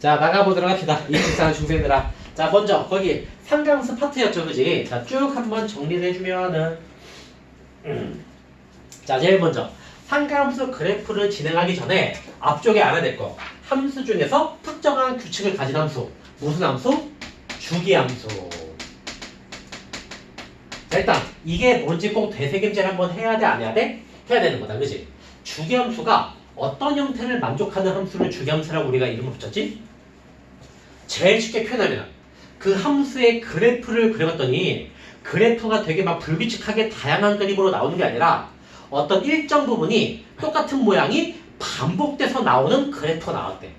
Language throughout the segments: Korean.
자, 나가보도록 합시다. 이 불쌍한 중생들아. 자, 먼저 거기 상강수 파트였죠, 그지? 자, 쭉 한번 정리를 해주면은 자, 제일 먼저 상가함수 그래프를 진행하기 전에 앞쪽에 알아야 될 거. 함수 중에서 특정한 규칙을 가진 함수. 무슨 함수? 주기함수. 자, 일단 이게 뭔지 꼭 되새김질 한번 해야 돼, 안 해야 돼? 해야 되는 거다, 그지? 주기함수가 어떤 형태를 만족하는 함수를 주기함수라고 우리가 이름을 붙였지? 제일 쉽게 표현하면 그 함수의 그래프를 그려봤더니 그래프가 되게 막 불규칙하게 다양한 그림으로 나오는 게 아니라 어떤 일정 부분이 똑같은 모양이 반복돼서 나오는 그래프가 나왔대.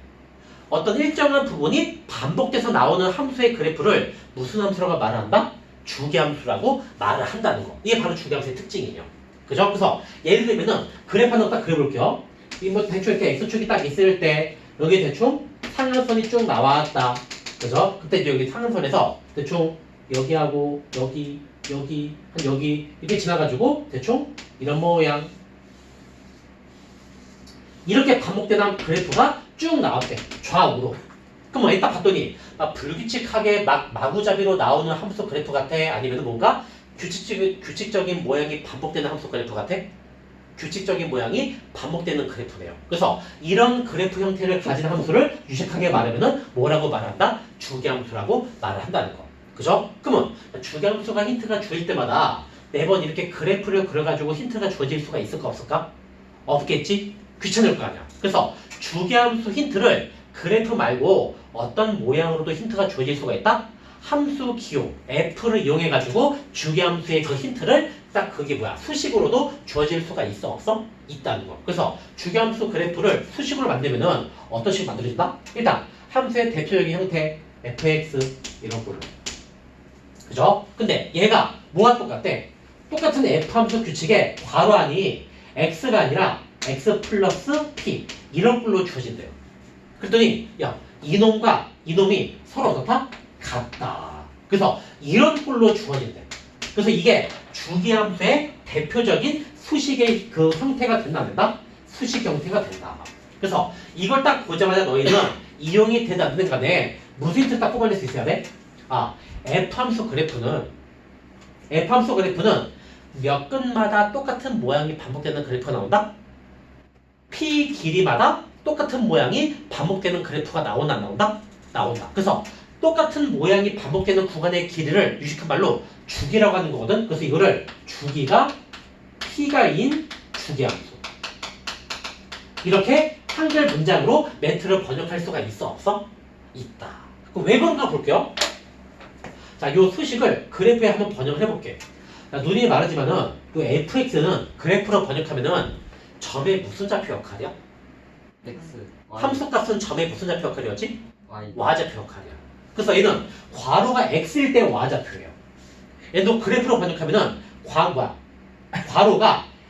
어떤 일정한 부분이 반복돼서 나오는 함수의 그래프를 무슨 함수라고 말을 한다? 주기함수라고 말을 한다는 거. 이게 바로 주기함수의 특징이에요. 그죠? 그래서 예를 들면은 그래프 하나 딱 그려볼게요. 이 뭐 대충 이렇게 x축이 딱 있을 때 여기 대충 상한선이 쭉 나왔다. 그죠? 그때 이제 여기 상한선에서 대충 여기하고 여기 한 여기 이렇게 지나가지고 대충 이런 모양 이렇게 반복되는 그래프가 쭉 나왔대. 좌우로. 그럼 뭐 딱 봤더니 막 불규칙하게 막 마구잡이로 나오는 함수 그래프 같아? 아니면 뭔가 규칙적인 모양이 반복되는 함수 그래프 같아? 규칙적인 모양이 반복되는 그래프네요. 그래서 이런 그래프 형태를 가진 함수를 유식하게 말하면 뭐라고 말한다? 주기함수라고 말을 한다는 거. 그죠? 그러면 주기함수가 힌트가 주일 때마다 매번 이렇게 그래프를 그려가지고 힌트가 주어질 수가 있을까 없을까? 없겠지? 귀찮을 거 아니야. 그래서 주기함수 힌트를 그래프 말고 어떤 모양으로도 힌트가 주어질 수가 있다? 함수 기호 f를 이용해가지고 주기함수의 그 힌트를 딱 그게 뭐야 수식으로도 주어질 수가 있어 없어? 있다는 거. 그래서 주기함수 그래프를 수식으로 만들면은 어떤 식으로 만들어진다? 일단 함수의 대표적인 형태 fx 이런 걸로. 그죠? 근데 얘가 뭐가 똑같대? 똑같은 f함수 규칙의 괄호 안이 x가 아니라 x 플러스 p 이런 꼴로 주어진대요. 그랬더니 야 이놈과 이놈이 서로 어떻다? 같다. 그래서 이런 꼴로 주어진대. 그래서 이게 주기함수의 대표적인 수식의 그 형태가 된다 안 된다? 수식 형태가 된다. 그래서 이걸 딱 보자마자 너희는 이용이 되지 않는 간에 무슨 힌트 딱 뽑아낼 수 있어야 돼? 아, f함수 그래프는 몇 근마다 똑같은 모양이 반복되는 그래프가 나온다? p 길이마다 똑같은 모양이 반복되는 그래프가 나온다 안 나온다? 나온다. 그래서 똑같은 모양이 반복되는 구간의 길이를 유식한 말로 주기라고 하는 거거든. 그래서 이거를 주기가 p가인 주기함수. 이렇게 한글 문장으로 멘트를 번역할 수가 있어 없어? 있다. 그럼 왜 그런가 볼게요. 자, 요 수식을 그래프에 한번 번역을 해볼게. 자, 누님이 말하지만은 요 fx는 그래프로 번역하면은 점의 무슨 좌표 역할이야? X, Y, 함수값은 점의 무슨 좌표 역할이었지? Y. Y좌표 역할이야. 그래서 얘는 괄호가 x일 때 Y좌표예요. 얘도 그래프로 번역하면은 괄호가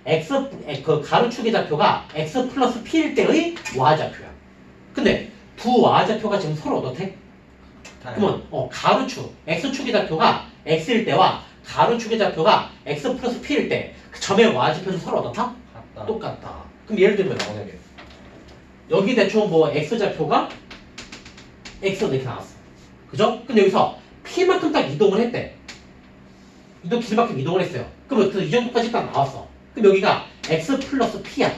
x 그 가로축의 좌표가 x 플러스 p일 때의 Y좌표야. 근데 두 Y좌표가 지금 서로 어떻대? 그러면 가로축 x축의 좌표가 x일 때와 가로축의 좌표가 x 플러스 p일 때 그 점의 Y좌표는 서로 어떻다? 같다. 똑같다. 그럼 예를 들면 만약에 여기 대충 뭐 x좌표가 x가 이렇게 나왔어. 그죠? 근데 여기서 p만큼 딱 이동을 했대. 이동 길만큼 이동을 했어요. 그럼 이 정도까지 딱 나왔어. 그럼 여기가 x 플러스 p야.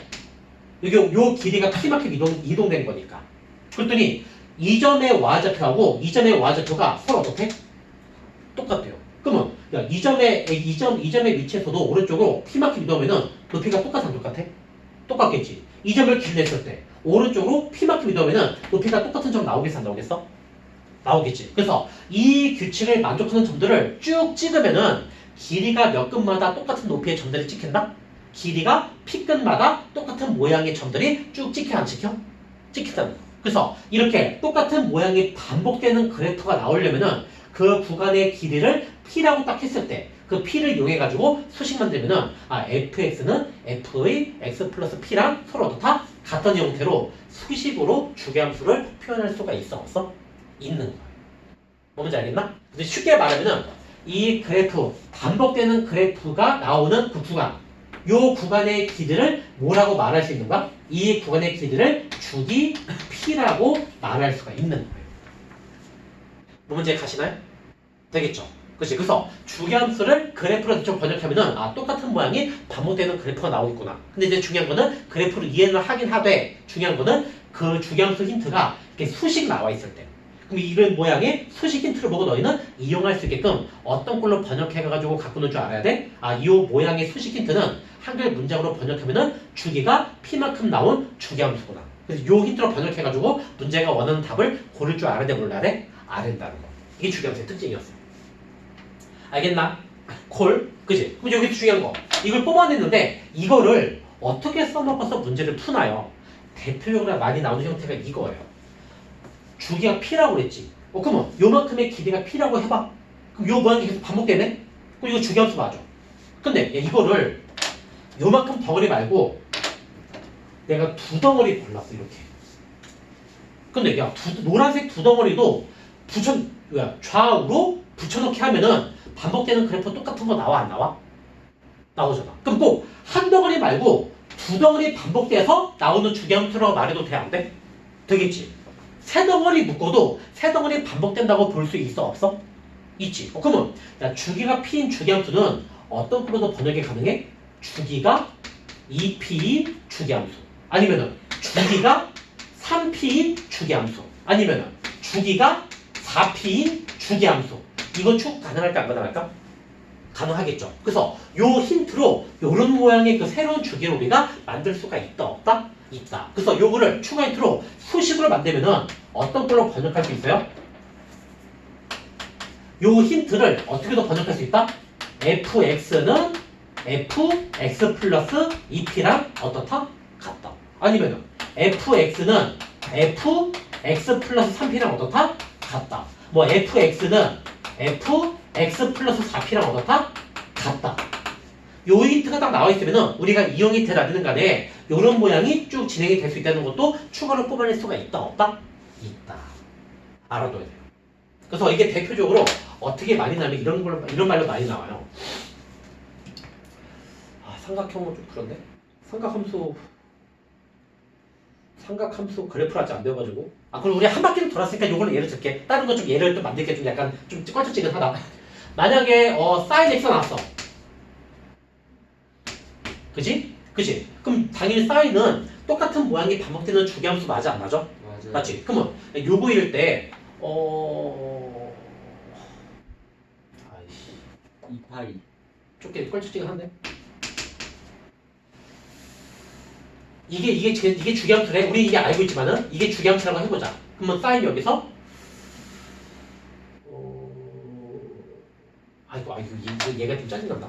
여기 요 길이가 p만큼 이동된 거니까. 그랬더니 이 점의 Y좌표하고 이 점의 Y좌표가 서로 어떻게? 똑같대요. 그러면 야, 이 점의 위치에서도 오른쪽으로 p만큼 이동하면은 높이가 똑같아 안 똑같아? 똑같겠지. 이 점을 길냈을 때 오른쪽으로 p만큼 이동하면은 높이가 똑같은 점 나오겠어 안 나오겠어? 나오겠지. 그래서 이 규칙을 만족하는 점들을 쭉 찍으면은 길이가 몇 근마다 똑같은 높이의 점들이 찍힌다? 길이가 p근마다 똑같은 모양의 점들이 쭉 찍혀 안 찍혀? 찍힌다는 거. 그래서 이렇게 똑같은 모양이 반복되는 그래프가 나오려면은 그 구간의 길이를 p라고 딱 했을 때 그 p를 이용해가지고 수식 만들면은 fx는 f의 x 플러스 p랑 서로 어떻다? 같은 형태로 수식으로 주기함수를 표현할 수가 있어 없어? 있는 거야. 뭔지 알겠나? 근데 쉽게 말하면은 이 그래프 반복되는 그래프가 나오는 그 구간 요 구간의 길이를 뭐라고 말할 수 있는가? 이 구간의 길이를 주기 P라고 말할 수가 있는 거예요. 문제 가시나요? 되겠죠? 그렇지. 그래서 주기함수를 그래프로 좀 번역하면은 똑같은 모양이 반복되는 그래프가 나오겠구나. 근데 이제 중요한 거는 그래프를 이해를 하긴 하되 중요한 거는 그 주기함수 힌트가 이렇게 수식 나와 있을 때. 그럼 이런 모양의 수식 힌트를 보고 너희는 이용할 수 있게끔 어떤 걸로 번역해가지고 갖고 노는 줄 알아야 돼? 이 모양의 수식 힌트는 한글 문장으로 번역하면은 주기가 P만큼 나온 주기함수구나. 그래서 요 힌트로 번역해가지고 문제가 원하는 답을 고를 줄 알아야 돼, 몰라야 돼? 알아야 거. 이게 주기함수의 특징이었어. 알겠나? 콜. 그지? 그럼 여기 중요한 거. 이걸 뽑아냈는데 이거를 어떻게 써먹어서 문제를 푸나요? 대표적으로 많이 나오는 형태가 이거예요. 주기가 P라고 그랬지. 그러면 요만큼의 길이가 P라고 해봐. 그럼 요 모양이 계속 반복되네? 그럼 이거 주기함수 맞아. 근데 이거를 요만큼 덩어리 말고 내가 두 덩어리 골랐어, 이렇게. 근데 노란색 두 덩어리도 좌우로 붙여놓게 하면은 반복되는 그래프 똑같은 거 나와, 안 나와? 나오잖아. 그럼 꼭 한 덩어리 말고 두 덩어리 반복돼서 나오는 주기함수라고 말해도 돼, 안 돼? 되겠지. 세 덩어리 묶어도 세 덩어리 반복된다고 볼 수 있어, 없어? 있지. 그러면 주기가 P인 주기함수는 어떤 걸로도 번역이 가능해? 주기가 2P인 주기함수. 아니면은 주기가 3P인 주기함수. 아니면은 주기가 4P인 주기함수. 이거 추 가능할까 안 가능할까? 가능하겠죠. 그래서 요 힌트로 요런 모양의 그 새로운 주기를 우리가 만들 수가 있다 없다? 있다. 그래서 요거를 추가 힌트로 수식으로 만들면은 어떤 걸로 번역할 수 있어요? 요 힌트를 어떻게도 번역할 수 있다? fx는 fx 플러스 2p랑 어떻다? 같다. 아니면은 fx는 fx 플러스 3p랑 어떻다? 같다. 뭐 fx는 fx 플러스 4p랑 어떻다? 같다. 요 힌트가 딱 나와 있으면은 우리가 이용 힌트라든 간에 요런 모양이 쭉 진행이 될 수 있다는 것도 추가로 뽑아낼 수가 있다 없다? 있다. 알아둬야 돼요. 그래서 이게 대표적으로 어떻게 많이 나면 이런 말로 많이 나와요. 삼각형은 좀 그런데? 삼각함수 그래프를 아직 안 배워가지고. 그럼 우리 한 바퀴를 돌았으니까 요걸로 예를 들게. 다른 거 좀 예를 좀 만들게 좀 약간 좀 껄쩍지근하다. 만약에 sin x가 나왔어. 그지? 그럼 당연히 sin은 똑같은 모양이 반복되는 주기함수 맞아 안 맞아? 맞아요. 맞지? 그러면 요거일 때 아이씨 2파이. 좁게 껄쩍지근한데? 이게 주기함수래. 우리 이게 알고 있지만은 이게 주기함수라고 해보자. 그러면 sin 여기서 아이고 얘가 좀 짜증난다.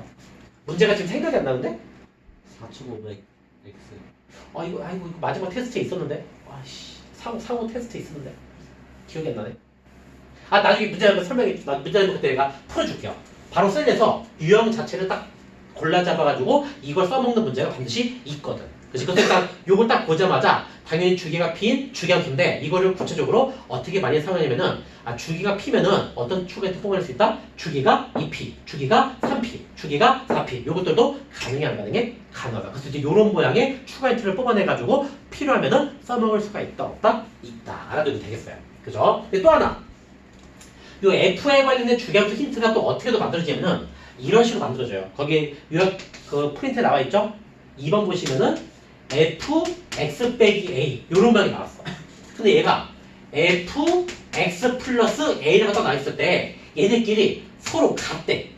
문제가 지금 생각이 안 나는데? 4500 x. 이거 마지막 테스트에 있었는데. 상호 테스트 있었는데 기억이 안 나네. 나중에 문제 한번 문제 한번 그때 내가 풀어줄게요. 바로 셀에서 유형 자체를 딱 골라 잡아가지고 이걸 써먹는 문제가 반드시 있거든. 그래서 일단 요걸 딱 보자마자 당연히 주기가 P인 주기함수인데 이거를 구체적으로 어떻게 많이 사용하냐면은 주기가 P면은 어떤 추가 힌트 뽑아낼 수 있다? 주기가 2P, 주기가 3P, 주기가 4P 요것들도 가능해 안 가능해? 가능하다. 그래서 이제 요런 모양의 추가 힌트를 뽑아내가지고 필요하면은 써먹을 수가 있다 없다? 있다. 알아두면 되겠어요. 그죠? 근데 또 하나 요 F에 관련된 주기함수 힌트가 또 어떻게도 만들어지냐면은 이런 식으로 만들어져요. 거기 요약 그 프린트에 나와 있죠? 2번 보시면은 fx 빼기 a 요런 방이 나왔어. 근데 얘가 fx 플러스 a를 갖다 나왔을 때 얘네끼리 서로 같대.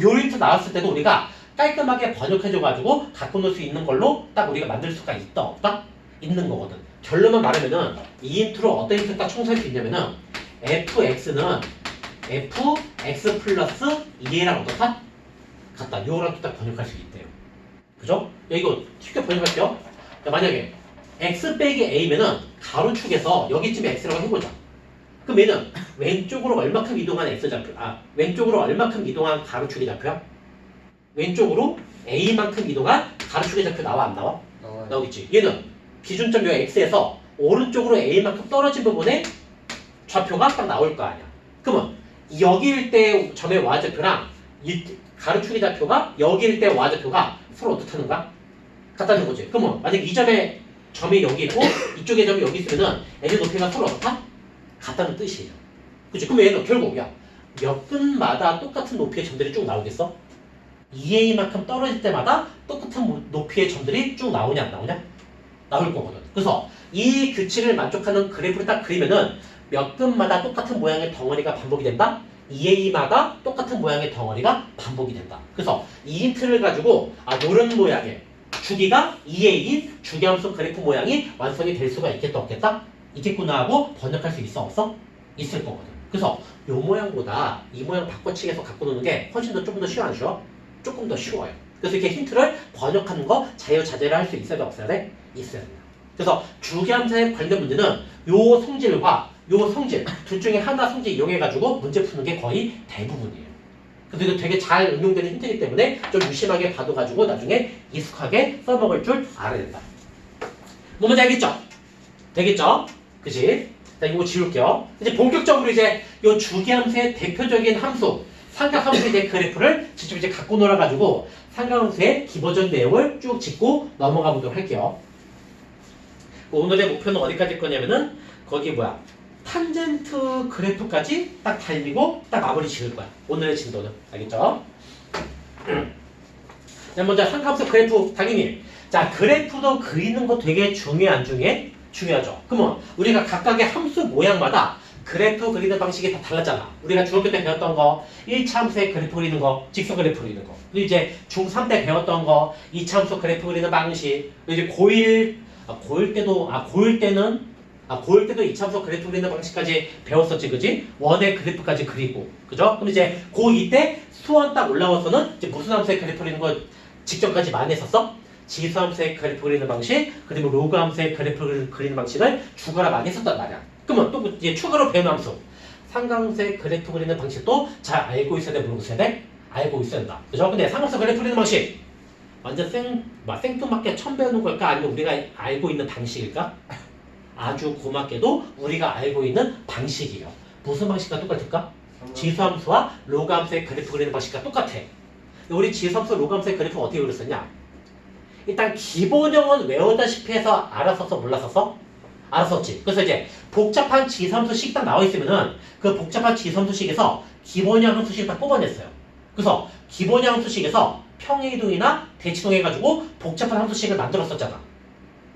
요 힌트 나왔을 때도 우리가 깔끔하게 번역해줘가지고 갖고 놀 수 있는 걸로 딱 우리가 만들 수가 있다 없다? 있는 거거든. 결론만 말하면은 이 힌트로 어떤 힌트를 딱 총수할 수 있냐면은 fx는 fx 플러스 2a랑 어떻다? 같다. 요거랑 또 딱 번역할 수 있대요. 그죠? 이거 쉽게 번역할게요. 만약에 x 빼기 a면은 가로축에서 여기쯤에 x라고 해보자. 그럼 얘는 왼쪽으로 얼마큼 이동한 x 좌표, 왼쪽으로 얼마큼 이동한 가로축의 좌표야? 왼쪽으로 a만큼 이동한 가로축의 좌표 나와 안 나와? 나와요. 나오겠지. 얘는 기준점 요 x에서 오른쪽으로 a만큼 떨어진 부분에 좌표가 딱 나올 거 아니야. 그러면 여기일 때 점의 y좌표랑 이 가로축의 좌표가 여기일 때 y좌표가 서로 어떻다는 거야? 같다는 거지. 그러면 만약 이 점의 점이 여기 있고 이쪽에 점이 여기 있으면은 애들 높이가 서로 어떻다? 같다는 뜻이에요. 그치? 그럼 얘는 결국 몇 근마다 똑같은 높이의 점들이 쭉 나오겠어? 2a만큼 떨어질 때마다 똑같은 높이의 점들이 쭉 나오냐 안 나오냐? 나올 거거든. 그래서 이 규칙을 만족하는 그래프를 딱 그리면은 몇 근마다 똑같은 모양의 덩어리가 반복이 된다? 2a마다 똑같은 모양의 덩어리가 반복이 된다. 그래서 이 힌트를 가지고 이런 모양의 주기가 2a인 주기함수 그래프 모양이 완성이 될 수가 있겠다 없겠다? 있겠구나 하고 번역할 수 있어 없어? 있을 거거든. 그래서 요 모양보다 이 모양 바꿔치기해서 갖고 노는 게 훨씬 더 조금 더 쉬워 안 쉬워? 조금 더 쉬워요. 그래서 이렇게 힌트를 번역하는 거 자유자재를 할 수 있어야 돼 없어야 돼? 있어야 됩니다. 그래서 주기함수에 관련된 문제는 요 성질과 요 성질 둘 중에 하나 성질 이용해가지고 문제 푸는 게 거의 대부분이에요. 그래서 이거 되게 잘 응용되는 힌트이기 때문에 좀 유심하게 봐둬가지고 나중에 익숙하게 써먹을 줄 알아야 된다. 뭐 뭔지 알겠죠? 되겠죠? 그치? 자, 이거 지울게요. 이제 본격적으로 이제 요 주기함수의 대표적인 함수 삼각함수의 제 그래프를 직접 이제 갖고 놀아가지고 삼각함수의 기본적인 내용을 쭉 짚고 넘어가 보도록 할게요. 오늘의 목표는 어디까지 할 거냐면은 거기 탄젠트 그래프까지 딱 달리고 딱 마무리 지을 거야. 오늘의 진도는. 알겠죠? 자, 먼저 삼각함수 그래프 당연히. 자, 그래프도 그리는 거 되게 중요해 안 중요해? 중요하죠. 그러면 우리가 각각의 함수 모양마다 그래프 그리는 방식이 다 달랐잖아. 우리가 중학교 때 배웠던 거 1차 함수의 그래프 그리는 거, 직선 그래프 그리는 거. 그리고 이제 중3 때 배웠던 거 2차 함수 그래프 그리는 방식. 그리고 이제 고1 때도 2차 함수 그래프 그리는 방식까지 배웠었지, 그지? 원의 그래프까지 그리고, 그죠? 그럼 이제 고2 때 수원 딱 올라와서는 이제 무슨 함수의 그래프 그리는 거 직전까지 많이 했었어? 지수함수의 그래프 그리는 방식, 그리고 로그함수의 그래프 그리는 방식을 추가로 많이 했었단 말이야. 그러면 또 이제 추가로 배우는 함수, 삼각함수의 그래프 그리는 방식도 잘 알고 있어야 돼, 모르고 있어야 돼? 알고 있어야 된다. 그죠? 근데 삼각함수 그래프 그리는 방식, 완전 생뚱맞게 처음 배우는 걸까? 아니면 우리가 알고 있는 방식일까? 아주 고맙게도 우리가 알고 있는 방식이에요. 무슨 방식과 똑같을까? 지수함수와 로그함수의 그래프 그리는 방식과 똑같아. 우리 지수함수, 로그함수의 그래프 어떻게 그렸었냐? 일단 기본형은 외우다시피 해서 알았었어, 몰랐었어? 알았었지. 그래서 이제 복잡한 지수함수식 딱 나와 있으면은 그 복잡한 지수함수식에서 기본형 함수식을 딱 뽑아냈어요. 그래서 기본형 함수식에서 평행이동이나 대치동 해가지고 복잡한 함수식을 만들었었잖아.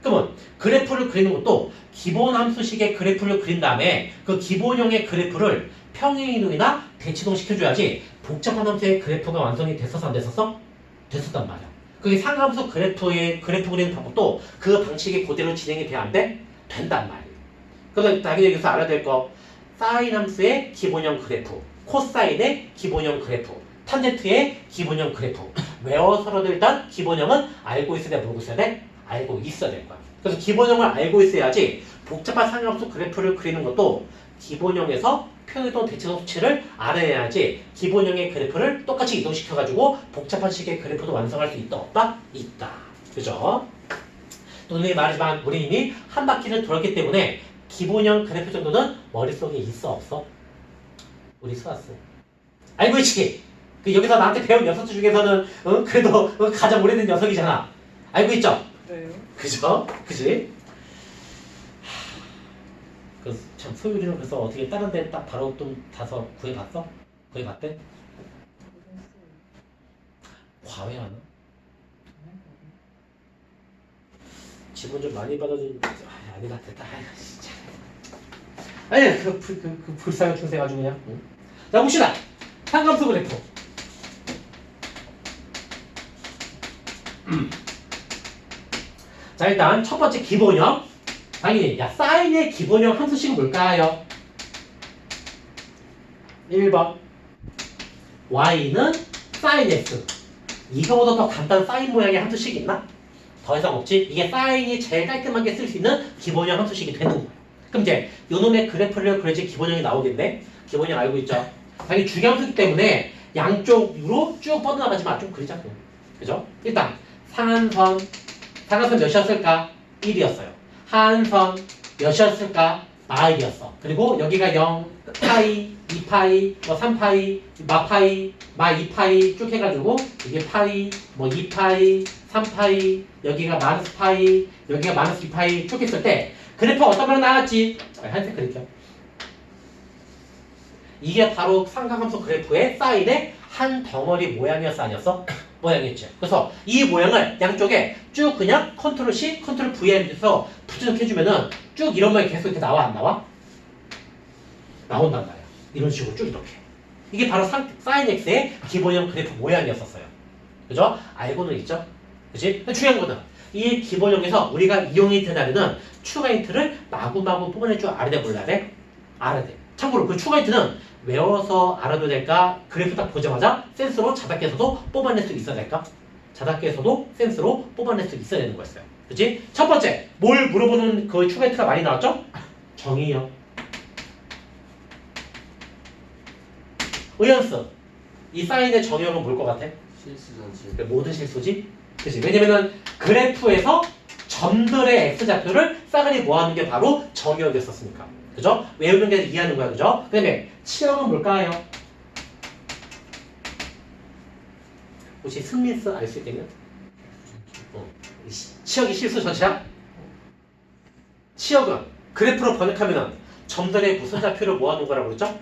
그러면 그래프를 그리는 것도 기본 함수식의 그래프를 그린 다음에 그 기본형의 그래프를 평행이동이나 대치동 시켜줘야지 복잡한 함수의 그래프가 완성이 됐었어 안 됐었어? 됐었단 말이야. 그게 상함수 그래프 그리는 방법도 그 방식이 그대로 진행이 돼야 안 돼? 된단 말이에요. 그래서 당연히 여기서 알아야 될 거 사인 함수의 기본형 그래프, 코사인의 기본형 그래프, 탄젠트의 기본형 그래프 외워서라도 일단 기본형은 알고 있어야 돼, 모르고 있어야 돼? 알고 있어야 될 거야. 그래서 기본형을 알고 있어야지 복잡한 상함수 그래프를 그리는 것도 기본형에서 평행이동 대칭성 수치를 알아야지 기본형의 그래프를 똑같이 이동시켜가지고 복잡한 식의 그래프도 완성할 수 있다 없다? 있다. 그죠? 또 선생님이 말하지만 우리 이미 한 바퀴를 돌았기 때문에 기본형 그래프 정도는 머릿속에 있어 없어? 우리 수학생 알고 있지? 여기서 나한테 배운 녀석들 중에서는 그래도 가장 오래된 녀석이잖아. 알고 있죠? 그래요? 그죠? 그지? 참 소율이는 그래서 어떻게 다른 데 딱 바로 좀 가서 구해봤어? 구해봤대? 과외하나? 지분 좀 많이 받아준 아니다 됐다. 아이 진짜. 아니 그 불쌍한 중생 아주 그냥. 응. 자 봅시다. 상감수 그래프. 자 일단 첫 번째 기본형. 당연히 사인의 기본형 함수식은 뭘까요? 1번 y는 sin x. 이거보다 더 간단한 사인 모양의 함수식 있나? 더 이상 없지? 이게 사인이 제일 깔끔하게 쓸 수 있는 기본형 함수식이 되는 거예요. 그럼 이제 요놈의 그래프를 그려야지 기본형이 나오겠네? 기본형 알고 있죠? 당연히 주기함수이기 때문에 양쪽으로 쭉 뻗어나가지만 좀 그리자. 그죠? 일단 상한선 몇이었을까? 1이었어요. 하한선 몇이었을까? 마일이었어. 그리고 여기가 0, 파이, 2파이, 뭐 3파이, 마파이, 마 2파이 쭉 해가지고 이게 파이, 뭐 2파이, 3파이, 여기가 마이너스 파이, 여기가 마이너스 2파이 쭉 했을 때 그래프가 어떤 모양 나왔지? 한색 그릴게요. 이게 바로 삼각함수 그래프의 사인의 한 덩어리 모양이었어 아니었어? 모양이었지. 그래서 이 모양을 양쪽에 쭉 그냥 컨트롤 C, 컨트롤 V에서 부정해주면은 쭉 이런 모양이 계속 이렇게 나와 안 나와? 나온단 말이야. 이런 식으로 쭉 이렇게. 이게 바로 사인 X의 기본형 그래프 모양이었었어요. 그죠? 알고는 있죠? 그치? 중요한 거는 이 기본형에서 우리가 이용이 되는 추가 힌트를 마구마구 뽑아낼 줄 알아야 돼, 몰라야 돼? 알아야 돼. 참고로 그 추가 힌트는 외워서 알아도 될까? 그래프 딱 보자마자 센스로 자답게에서도 뽑아낼 수 있어야 될까? 자답게에서도 센스로 뽑아낼 수 있어야 되는 거였어요. 그치? 첫 번째, 뭘 물어보는 그 추가 힌트가 많이 나왔죠? 정의요. 의연스. 이 사인의 정의형은 뭘 것 같아? 실수 전체. 모든 실수지? 그치? 왜냐면은 그래프에서 점들의 x좌표를 싸그리 모아놓은 게 바로 정의역이었었으니까. 그죠? 외우는 게 이해하는 거야. 그죠? 그 다음에 치역은 뭘까요? 혹시 승민스 알 수 있겠냐? 치역이 실수 전체야? 치역은 그래프로 번역하면은 점들의 무슨 좌표를 모아놓은 거라고 그랬죠?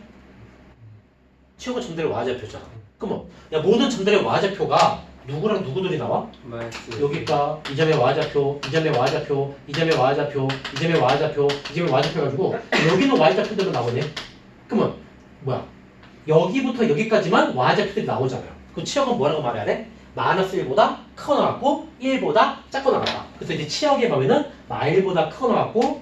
치역은 점들의 y좌표잖아. 그럼 야 모든 점들의 y좌표가 누구랑 누구들이 나와? 마이너스. 여기가 이 점의 y좌표, 이 점의 y좌표, 이 점의 y좌표, 이 점의 y좌표, 이 점의 y좌표 가지고 여기는 y좌표대로 나오네. 그러면 뭐야? 여기부터 여기까지만 y좌표들이 나오잖아요. 그 치역은 뭐라고 말해야 돼? 마이너스 1보다 크거 나갔고 1보다 작거 나갔다. 그래서 이제 치역에 보면은 마1보다 크거 나갔고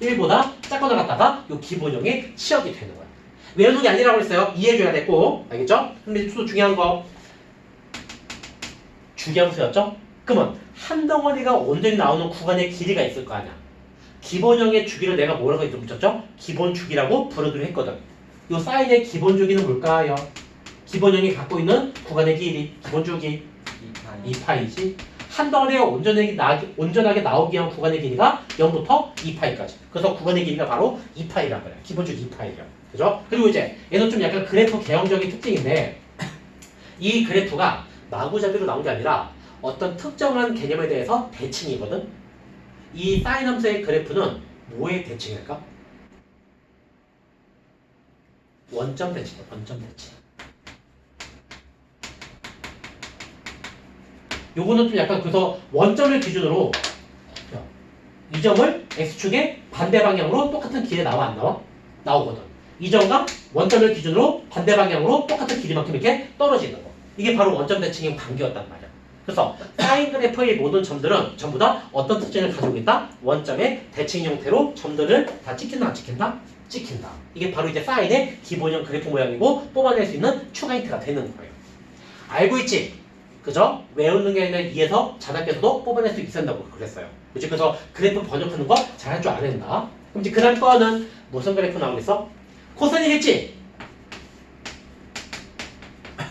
1보다 작거 나갔다가 요 기본형의 치역이 되는 거야. 외우는 게 아니라고 했어요. 이해해줘야 되고 알겠죠? 근데 또 중요한 거 주기함수였죠? 그러면 한 덩어리가 온전히 나오는 구간의 길이가 있을 거 아니야. 기본형의 주기를 내가 뭐라고 붙였죠? 기본 주기라고 부르기로 했거든. 이 사인의 기본 주기는 뭘까요? 기본형이 갖고 있는 구간의 길이, 기본 주기 2파이지. 한 덩어리가 온전하게 나오기 위한 구간의 길이가 0부터 2파이까지. 그래서 구간의 길이가 바로 2파이란 거야. 기본 주기 2파이야. 그죠? 그리고 이제 얘는 좀 약간 그래프 개형적인 특징인데 이 그래프가 마구잡이로 나온 게 아니라 어떤 특정한 개념에 대해서 대칭이거든. 이 사인 함수의 그래프는 뭐의 대칭일까? 원점 대칭이야. 원점 대칭. 요거는 좀 약간 그래서 원점을 기준으로 이 점을 x축의 반대 방향으로 똑같은 길에 나와 안 나와? 나오거든. 이 점과 원점을 기준으로 반대 방향으로 똑같은 길이만큼 이렇게 떨어지는 거. 이게 바로 원점 대칭의 관계였단 말이야. 그래서 사인 그래프의 모든 점들은 전부 다 어떤 특징을 가지고 있다? 원점의 대칭 형태로 점들을 다 찍힌다 안 찍힌다? 찍힌다. 이게 바로 이제 사인의 기본형 그래프 모양이고 뽑아낼 수 있는 추가 힌트가 되는 거예요. 알고 있지? 그죠? 외우는 게 아니라 이해서 자답게서도 뽑아낼 수 있었다고 그랬어요. 그치? 그래서 그래프 번역하는 거 잘할 줄 알아야 된다. 그럼 이제 그 다음 거는 무슨 그래프 나오겠어? 코사인이겠지?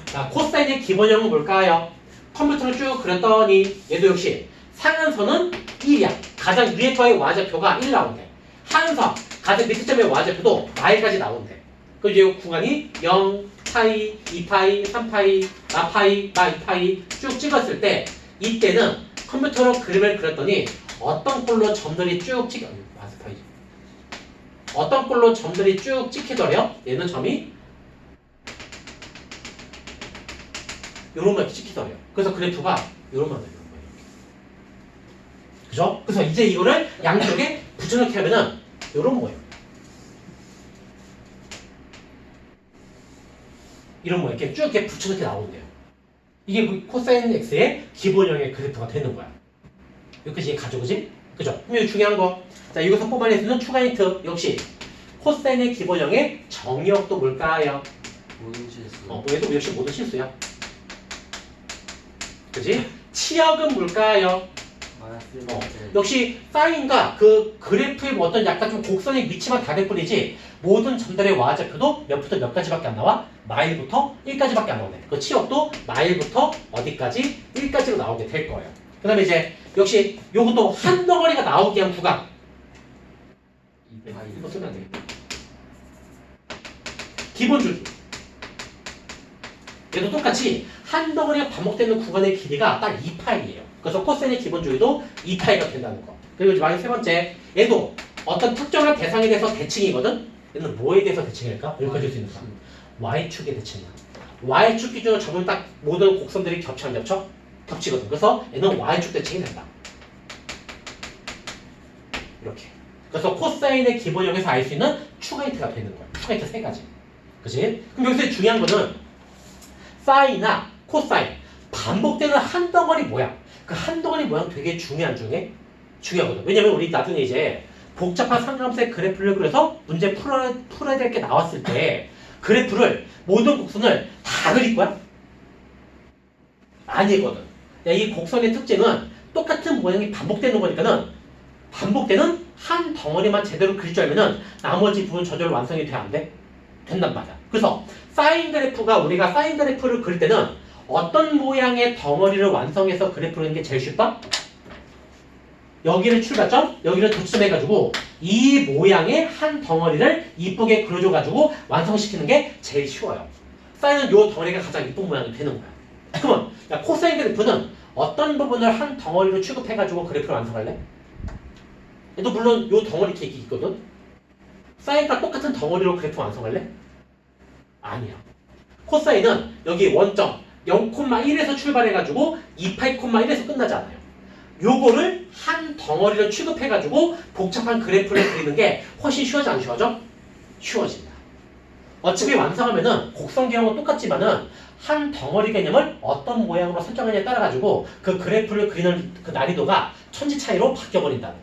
자, 코사인의 기본형은 뭘까요? 컴퓨터를 쭉 그렸더니 얘도 역시 상한선은 1이야. 가장 위에 거의 y좌표가 1 나온대. 하한선, 가장 밑에 점의 y좌표도 마일까지 나온대. 그리고 이제 구간이 0, 파이, 2파이, 3파이, 마파이, 마2파이 쭉 찍었을 때 이때는 컴퓨터로 그림을 그렸더니 어떤 꼴로 점들이 쭉 찍혀 어떤 꼴로 점들이 쭉 찍히더래요? 얘는 점이 요런 거 이렇게 찍히더래요. 그래서 그래프가 요런 거예요. 그죠? 그래서 이제 이거를 양쪽에 붙여넣기 하면은 요런 거예요. 이런 거 이렇게 쭉 이렇게 붙여넣기 나오는데요. 이게 코사인 x의 기본형의 그래프가 되는 거야. 여기까지 가져오지? 그죠? 그럼 중요한 거. 자, 여기서 뽑아낼 수 있는 추가 힌트. 역시 코사인의 기본형의 정의역도 뭘까요? 모든 실수. 얘도 역시 모든 실수야. 그지? 치역은 뭘까요? 마이너스 1. 역시 사인과 그 그래프의 뭐 어떤 약간 좀 곡선의 위치만 다를 뿐이지 모든 점들의 y좌표도 몇부터 몇 가지밖에 안 나와? 마일부터 1까지밖에 안 나오네. 그 치역도 마일부터 어디까지? 1까지로 나오게 될 거예요. 그 다음에 이제 역시 요것도 한 덩어리가 나오게 한 구간 이거 쓰면 안 되겠다. 기본 줄기. 얘도 똑같이 한 덩어리가 반복되는 구간의 길이가 딱 2파이예요. 그래서 코사인의 기본 줄기도 2파이가 된다는 거. 그리고 마지막 세 번째, 얘도 어떤 특정한 대상에 대해서 대칭이거든? 얘는 뭐에 대해서 대칭일까? 여기까지 줄 수 있는 거. Y축의 대칭이야. Y축 기준으로 잡으면 딱 모든 곡선들이 겹쳐 안 겹쳐? 겹치거든. 그래서 얘는 Y축 대칭이 된다. 이렇게. 그래서 코사인의 기본형에서 알 수 있는 추가인트가 되는 거야. 추가인트 세 가지. 그치? 그럼 여기서 중요한 거는 사인이나 코사인 반복되는 한 덩어리 모양. 그 한 덩어리 모양 되게 중요하거든. 왜냐면 우리 나중에 이제 복잡한 삼각형의 그래프를 그려서 문제 풀어야 될 게 나왔을 때 그래프를 모든 곡선을 다 그릴 거야? 아니거든. 이 곡선의 특징은 똑같은 모양이 반복되는 거니까는 반복되는 한 덩어리만 제대로 그릴 줄 알면은 나머지 부분 저절로 완성이 돼 안 돼? 된단 말이야. 그래서 우리가 사인 그래프를 그릴 때는 어떤 모양의 덩어리를 완성해서 그래프를 그리는 게 제일 쉽다? 여기를 출발점, 여기를 도점 해가지고 이 모양의 한 덩어리를 이쁘게 그려줘가지고 완성시키는 게 제일 쉬워요. 사인은 이 덩어리가 가장 이쁜 모양이 되는 거야. 그러면 코사인 그래프는 어떤 부분을 한 덩어리로 취급해가지고 그래프를 완성할래? 얘도 물론 이 덩어리 계획이 있거든? 사인과 똑같은 덩어리로 그래프 완성할래? 아니야. 코사인은 여기 원점 0,1에서 출발해가지고 28,1에서 끝나잖아요. 요거를 한 덩어리로 취급해가지고 복잡한 그래프를 그리는 게 훨씬 쉬워져 안 쉬워져? 쉬워진다. 어차피 완성하면은 곡선 개형은 똑같지만은 한 덩어리 개념을 어떤 모양으로 설정하냐에 따라가지고 그 그래프를 그리는 그 난이도가 천지 차이로 바뀌어버린다는 거.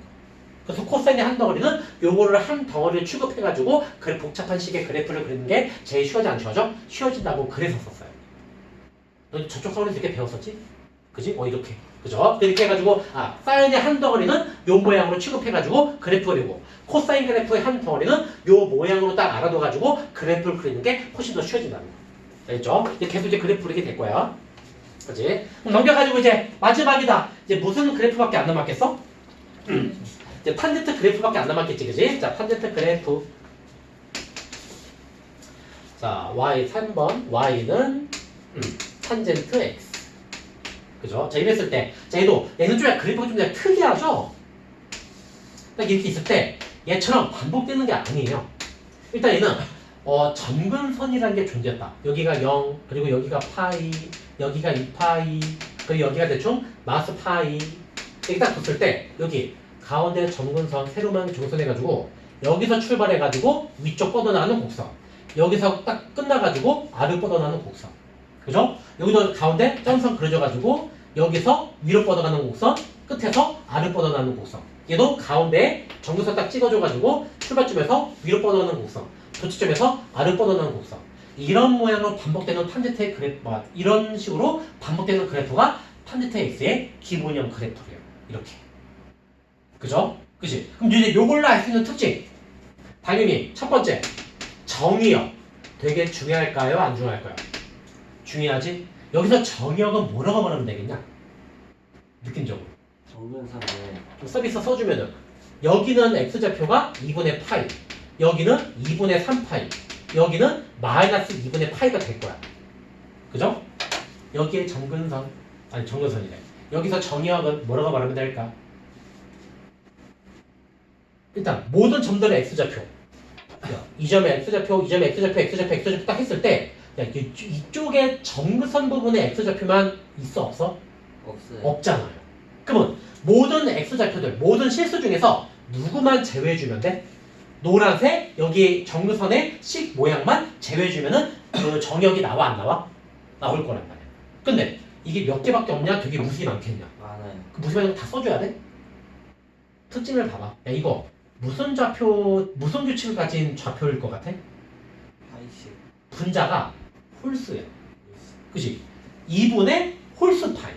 그래서 코사인의 한 덩어리는 요거를 한 덩어리를 취급해가지고 그 복잡한 식의 그래프를 그리는 게 제일 쉬워져 안 쉬워져? 쉬워진다고 그래서 썼어요. 너 저쪽 서울에서 이렇게 배웠었지? 그지? 이렇게. 그죠? 이렇게 해가지고, 사인의 한 덩어리는 요 모양으로 취급해가지고 그래프 그리고, 코사인 그래프의 한 덩어리는 요 모양으로 딱 알아둬가지고 그래프를 그리는 게 훨씬 더 쉬워진다는 거. 알겠죠? 이제 계속 이제 그래프 그리게 될 거야. 그지? 그럼 넘겨가지고 이제 마지막이다. 이제 무슨 그래프밖에 안 남았겠어? 이제 탄젠트 그래프밖에 안 남았겠지, 그지? 자, 탄젠트 그래프. 자, y 3번. y는 탄젠트 x. 그죠? 자, 이랬을 때, 자, 얘는 좀 그래프가 좀 특이하죠? 딱 이렇게 있을 때, 얘처럼 반복되는 게 아니에요. 일단 얘는, 점근선이라는 게 존재했다. 여기가 0, 그리고 여기가 파이, 여기가 2파이, 그리고 여기가 대충 마스 파이. 이렇게 딱 뒀을 때, 여기, 가운데 점근선, 세로만 종선해가지고, 여기서 출발해가지고, 위쪽 뻗어나가는 곡선. 여기서 딱 끝나가지고, 아래로 뻗어나가는 곡선. 그죠? 여기도 가운데 점선 그려져가지고 여기서 위로 뻗어가는 곡선, 끝에서 아래로 뻗어가는 곡선. 얘도 가운데 정근선 딱 찍어줘가지고 출발점에서 위로 뻗어가는 곡선, 도치점에서 아래로 뻗어가는 곡선. 이런 모양으로 반복되는 탄젠트의 그래프, 이런 식으로 반복되는 그래프가 탄젠트 x의 기본형 그래프래요. 이렇게. 그죠? 그지? 그럼 이제 요걸로 알 수 있는 특징. 당연히 첫 번째, 정의역. 되게 중요할까요? 안 중요할까요? 중요하지? 여기서 정의역은 뭐라고 말하면 되겠냐? 느낌적으로. 정근선에 좀 서비스 써주면은 여기는 x좌표가 2분의 파이, 여기는 2분의 3파이, 여기는 마이너스 2분의 파이가 될 거야. 그죠? 여기에 정근선이래. 여기서 정의역은 뭐라고 말하면 될까? 일단 모든 점들의 x좌표. 이 점의 x좌표, 이 점의 x좌표, x좌표 딱 했을 때 이쪽에 정근선 부분에 x좌표만 있어 없어? 없어요. 없잖아요. 그러면 모든 x좌표들, 모든 실수 중에서 누구만 제외해주면 돼? 노란색 여기 정근선의 식 모양만 제외해주면은 그 정역이 나와 안 나와? 나올 거란 말이야. 근데 이게 몇 개밖에 없냐? 되게 무수히 많겠냐? 많아요. 그 무수히 많은 거 다 써줘야 돼? 특징을 봐봐. 야 이거 무슨 규칙을 가진 좌표일 것 같아? 파이식. 분자가 홀수야. 그지? 2분의 홀수 파이.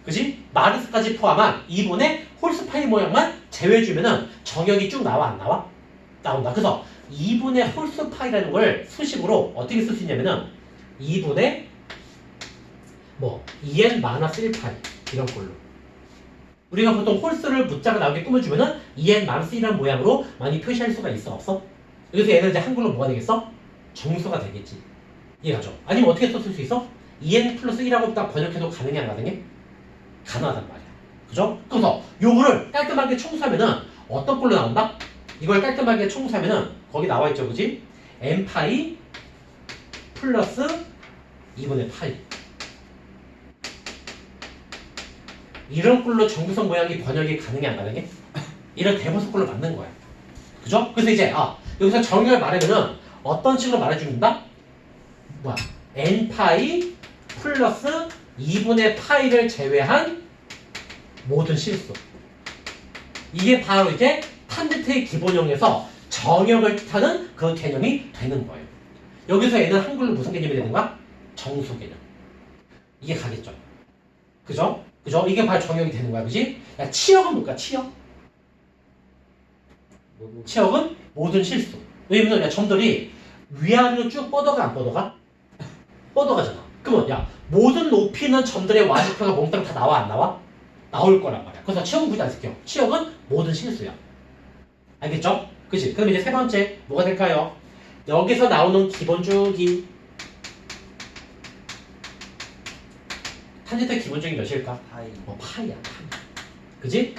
그지? 마르스까지 포함한 2분의 홀수 파이 모양만 제외해주면은 정역이 쭉 나와 안 나와? 나온다. 그래서 2분의 홀수 파이라는 걸 수식으로 어떻게 쓸 수 있냐면은 2분의 2n 마이너스 1파이 이런 걸로. 우리가 보통 홀수를 문자가 나오게 꾸며주면은 EN-1이라는 모양으로 많이 표시할 수가 있어 없어? 그래서 얘는 이제 한글로 뭐가 되겠어? 정수가 되겠지. 이해가죠? 아니면 어떻게 썼을 수 있어? EN 플러스 1하고 딱 번역해도 가능해 안 가능해? 가능하단 말이야. 그죠? 그래서 요거를 깔끔하게 청소하면은 어떤 꼴로 나온다? 이걸 깔끔하게 청소하면은 거기 나와있죠, 그지? n파이 플러스 2분의 파이. 이런 꼴로 정규성 모양이 번역이 가능해 안 가능해? 이런 대보수 꼴로 만든 거야. 그죠? 그래서 이제 여기서 정의를 말하면은 어떤 식으로 말해줍니다? 뭐야? n파이 플러스 2분의 파이를 제외한 모든 실수. 이게 바로 이제 탄젠트의 기본형에서 정역을 뜻하는 그 개념이 되는 거예요. 여기서 얘는 한글로 무슨 개념이 되는 거야? 정수 개념. 이게 가겠죠. 그죠? 그죠? 이게 바로 정역이 되는 거야. 그지? 야, 치역은 뭘까? 치역? 치역은 모든 실수. 왜냐면 야, 점들이 위아래로 쭉 뻗어가 안 뻗어가? 뻗어가잖아. 그러면 야, 모든 높이는 점들의 와지표가 몽땅 다 나와 안 나와? 나올 거란 말이야. 그래서 치역은 굳이 안 쓸게요. 치역은 모든 실수야. 알겠죠? 그치? 그럼 이제 세 번째 뭐가 될까요? 여기서 나오는 기본 주기. 탄젠트 기본 주기 몇일까? 파이. 파이야. 파이. 그지?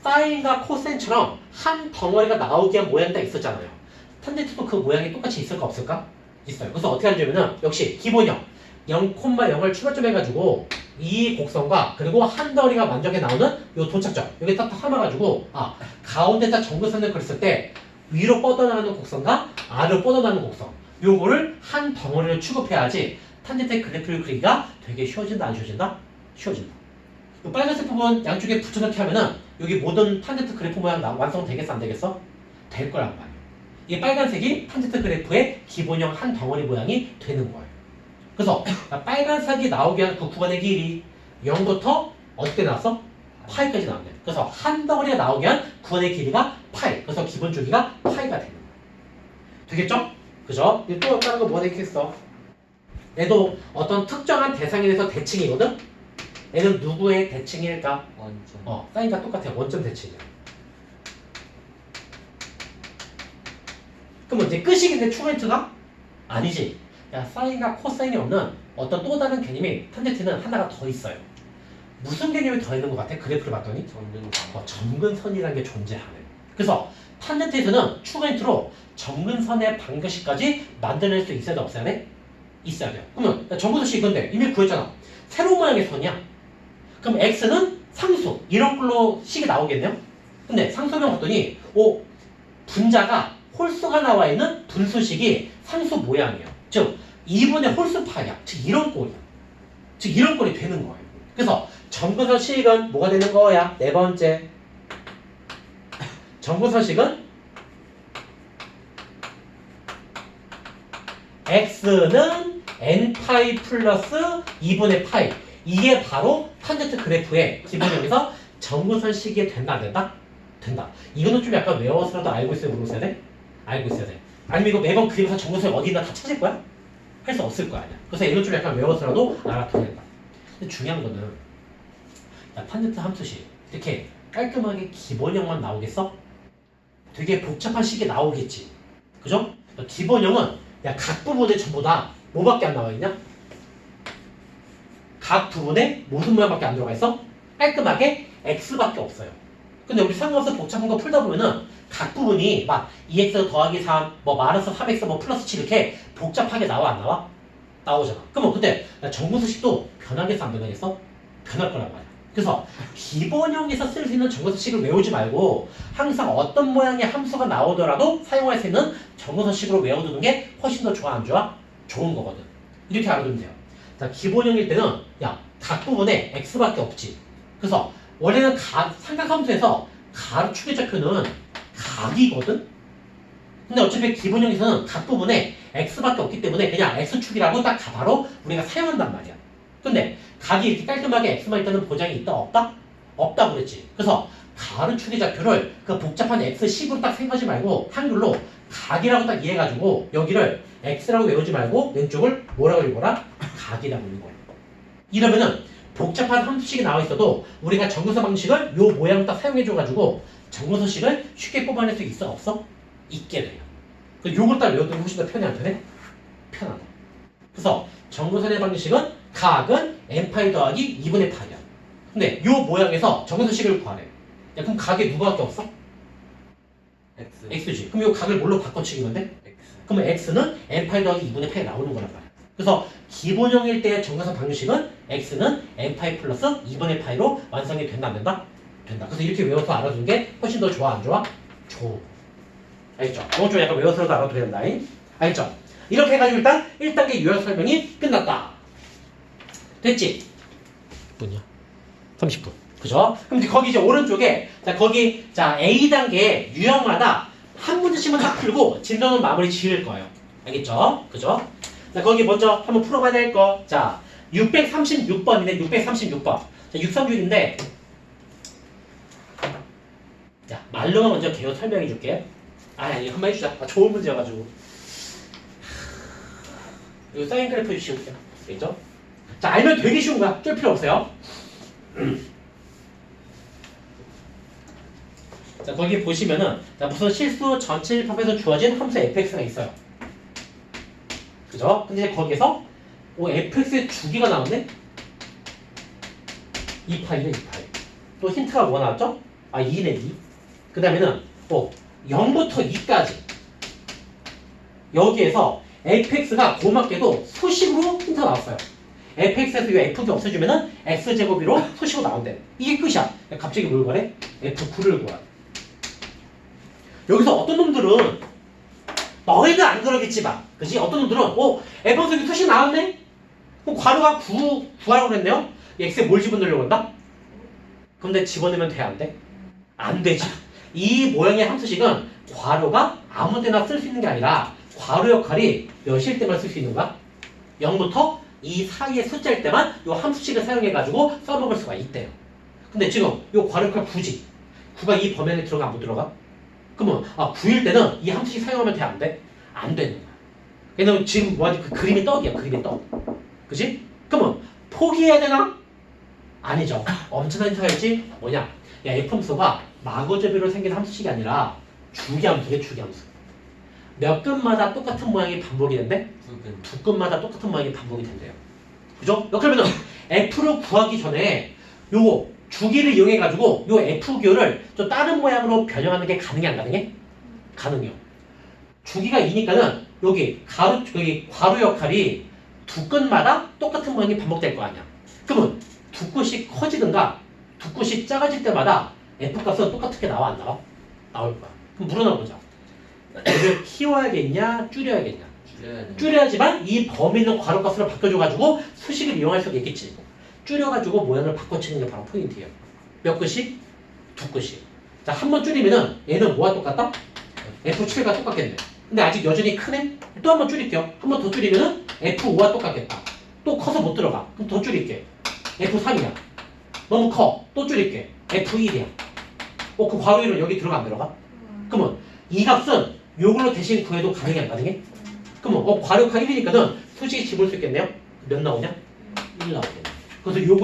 사인과 코사인처럼 한 덩어리가 나오게 한 모양이 딱 있었잖아요. 탄젠트도 그 모양이 똑같이 있을까 없을까? 있어요. 그래서 어떻게 하냐면은 역시 기본형 0,0을 추가점 해가지고 이 곡선과 그리고 한 덩어리가 만족해 나오는 요 도착점 여기 딱 삼아가지고 가운데다 정근선을 그렸을 때 위로 뻗어나가는 곡선과 아래로 뻗어나가는 곡선 요거를 한 덩어리를 취급해야지 탄젠트의 그래프를 그리기가 되게 쉬워진다 안 쉬워진다? 쉬워진다. 이 빨간색 부분 양쪽에 붙여넣기 하면은 여기 모든 탄젠트 그래프 모양 완성되겠어 안 되겠어? 될 거란 말이에요. 이 빨간색이 탄젠트 그래프의 기본형 한 덩어리 모양이 되는 거예요. 그래서 빨간색이 나오게 한 그 구간의 길이 0부터 어떻게 나왔어? 파이까지 나왔네. 그래서 한 덩어리가 나오게 한 구간의 길이가 파이. 그래서 기본 주기가 파이가 되는 거예요. 되겠죠? 그죠? 또 다른 거 뭐가 되겠어? 얘도 어떤 특정한 대상에 대해서 대칭이거든? 얘는 누구의 대칭일까? 원점. 사인과 똑같아요. 원점 대칭이야. 그럼 이제 끝이겠네, 추가인트가? 아니지. 야, 사인과 코사인이 없는 어떤 또 다른 개념이 탄젠트는 하나가 더 있어요. 무슨 개념이 더 있는 것 같아? 그래프를 봤더니? 점근선. 점근선이라는 게 존재하네. 그래서 탄젠트에서는 추가인트로 점근선의 방정식까지 만들어낼 수 있어야 돼, 없어야 돼? 있어야 돼요. 그러면 점근선식 이건데 이미 구했잖아. 세로 모양의 선이야. 그럼 x는 상수 이런 걸로 식이 나오겠네요. 근데 상수명 봤더니 분자가 홀수가 나와 있는 분수식이 상수 모양이에요. 즉 2분의 홀수파이야. 즉 이런 꼴이야. 즉 이런 꼴이 되는 거예요. 그래서 점근선 식은 뭐가 되는 거야? 네 번째 점근선식은 x는 n파이 플러스 2분의 파이. 이게 바로 탄젠트 그래프의 기본형에서 점근선식이 된다 안 된다? 된다. 이거는 좀 약간 외워서라도 알고 있어야 모르고 있어야 돼? 알고 있어야 돼. 아니면 이거 매번 그리면서 점근선이 어디 있나 다 찾을 거야? 할 수 없을 거야. 그래서 이건 좀 약간 외워서라도 알아둬야 된다. 근데 중요한 거는 탄젠트 함수식 이렇게 깔끔하게 기본형만 나오겠어? 되게 복잡한 식이 나오겠지. 그죠? 기본형은 각 부분에 전부 다 뭐밖에 안 나와 있냐? 각 부분에 무슨 모양밖에 안 들어가 있어? 깔끔하게 x밖에 없어요. 근데 우리 상관없어 복잡한 거 풀다 보면은 각 부분이 막 2x 더하기 3, 뭐 마이너스 3x, 뭐 플러스 7 이렇게 복잡하게 나와 안 나와? 나오잖아. 그러면 근데 정근수식도 변하겠어 안 변하겠어? 변할 거란 말이야. 그래서 기본형에서 쓸 수 있는 정근수식을 외우지 말고 항상 어떤 모양의 함수가 나오더라도 사용할 수 있는 정근수식으로 외워두는 게 훨씬 더 좋아 안 좋아? 좋은 거거든. 이렇게 알아두면 돼요. 자, 기본형일 때는 각 부분에 x밖에 없지. 그래서 원래는 삼각함수에서 가로 축의 좌표는 각이거든? 근데 어차피 기본형에서는 각 부분에 x밖에 없기 때문에 그냥 x축이라고 딱 바로 우리가 사용한단 말이야. 근데 각이 이렇게 깔끔하게 x만 있다는 보장이 있다 없다? 없다고 그랬지. 그래서 가로 축의 좌표를 그 복잡한 x식으로 딱 생각하지 말고 한글로 각이라고 딱 이해해가지고 여기를 x라고 외우지 말고 왼쪽을 뭐라고 읽어라? 각이라고 읽어요. 이러면은 복잡한 함수식이 나와 있어도 우리가 정근사 방식을 요 모양을 딱 사용해줘가지고 정근사식을 쉽게 뽑아낼 수 있어 없어? 있게 돼요. 그래서 요걸 딱 외워두면 훨씬 더 편해 안 편해? 편하다. 그래서 정근선의 방식은 각은 n파이 더하기 2분의 파이야. 근데 요 모양에서 정근사식을 구하래. 야, 그럼 각에 누가밖에 없어? X. x지. 그럼 요 각을 뭘로 바꿔치기면 돼? X. 그러면 x는 n파이 더하기 2분의 파이 나오는 거란 말이야. 그래서 기본형일 때의 정근선 방식은 x는 n파이 플러스 2분의 파이로 완성이 된다 안 된다? 된다. 그래서 이렇게 외워서 알아두는 게 훨씬 더 좋아 안 좋아? 좋아. 알겠죠? 이건 좀 약간 외워서라도 알아둬야 된다. 알겠죠? 이렇게 해가지고 일단 1단계 요약 설명이 끝났다. 됐지? 분이야. 30분. 그죠? 그럼 이제 거기 이제 오른쪽에 자 거기 자 A단계 유형마다 한 문제씩만 딱 풀고 진도는 마무리 지을 거예요. 알겠죠? 그죠? 자 거기 먼저 한번 풀어봐야 될 거. 자 636번이네. 636번. 자 636인데 자 말로만 먼저 개요 설명해 줄게. 아니 한번 해주자. 좋은 문제여가지고. 이거 사인 그래프 주시면 되죠? 자 알면 되게 쉬운 거야. 쫄 필요 없어요. 자 거기 보시면은 자 무슨 실수 전체 일합에서 주어진 함수 fx가 있어요. 그죠? 근데 거기에서 fx의 주기가 나오네? 2파이네 2파이. 또 힌트가 뭐가 나왔죠? 2네 2. 그 다음에는 0부터 2까지 여기에서 fx가 고맙게도 수식으로 힌트가 나왔어요. fx에서 이 f가 없어지면은 x제곱으로 수식으로 나온대. 이게 끝이야. 갑자기 뭘 구하래? f9를 구하래. 여기서 어떤 놈들은 너희가 안 그러겠지만 그지? 어떤 놈들은 f에서 여기 수식 나왔네? 그럼 괄호가 9하라고 그랬네요? x에 뭘 집어넣으려고 한다? 근데 집어넣으면 돼? 안 돼? 안 되지. 이 모양의 함수식은 괄호가 아무데나 쓸 수 있는 게 아니라 괄호 역할이 몇일 때만 쓸 수 있는 거야? 0부터 이 사이의 숫자일 때만 이 함수식을 사용해가지고 써먹을 수가 있대요. 근데 지금 이 괄호 역할 9지. 9가 이 범위 안에 들어가 안 들어가? 그러면 9일 때는 이 함수식 사용하면 돼? 안 돼? 안 되는 거야. 왜냐면 지금 뭐하지? 그 그림이 떡이야. 그림이 떡. 그지? 그러면 포기해야 되나? 아니죠. 엄청난 힌트가 있지? 뭐냐? 야, F함수가 마구잡이로 생긴 함수식이 아니라 주기함수게 주기함수. 몇 끝마다 똑같은 모양이 반복이 된대? 두 끝마다 똑같은 모양이 반복이 된대요. 그죠? 그러면 F를 구하기 전에 요 주기를 이용해가지고 요 F교를 좀 다른 모양으로 변형하는 게 가능해 안 가능해? 가능해요. 주기가 2니까는 여기 괄호 역할이 두 끝마다 똑같은 모양이 반복될 거 아니야. 그러면 두 끝이 커지든가 두 끝이 작아질 때마다 F값은 똑같게 나와 안 나와? 나올 거야. 그럼 물어나보자. 얘를 키워야겠냐 줄여야겠냐? 줄여야지만 이 범위 있는 괄호값으로 바꿔줘가지고 수식을 이용할 수가 있겠지. 줄여가지고 모양을 바꿔치는 게 바로 포인트예요. 몇 끝이? 두 끝이. 자, 한 번 줄이면은 얘는 뭐와 똑같다? F7과 똑같겠네. 근데 아직 여전히 크네? 또 한 번 줄일게요. 한 번 더 줄이면은 F5와 똑같겠다. 또 커서 못 들어가. 그럼 더 줄일게. F3이야. 너무 커. 또 줄일게. F1이야. 그 괄호 1은 여기 들어가 안 들어가? 그러면 이 값은 요걸로 대신 구해도 가능해 안 가능해? 그러면 괄호가 1이니까는 수식이 집을 수 있겠네요? 몇 나오냐? 1 나오겠네. 그래서 요거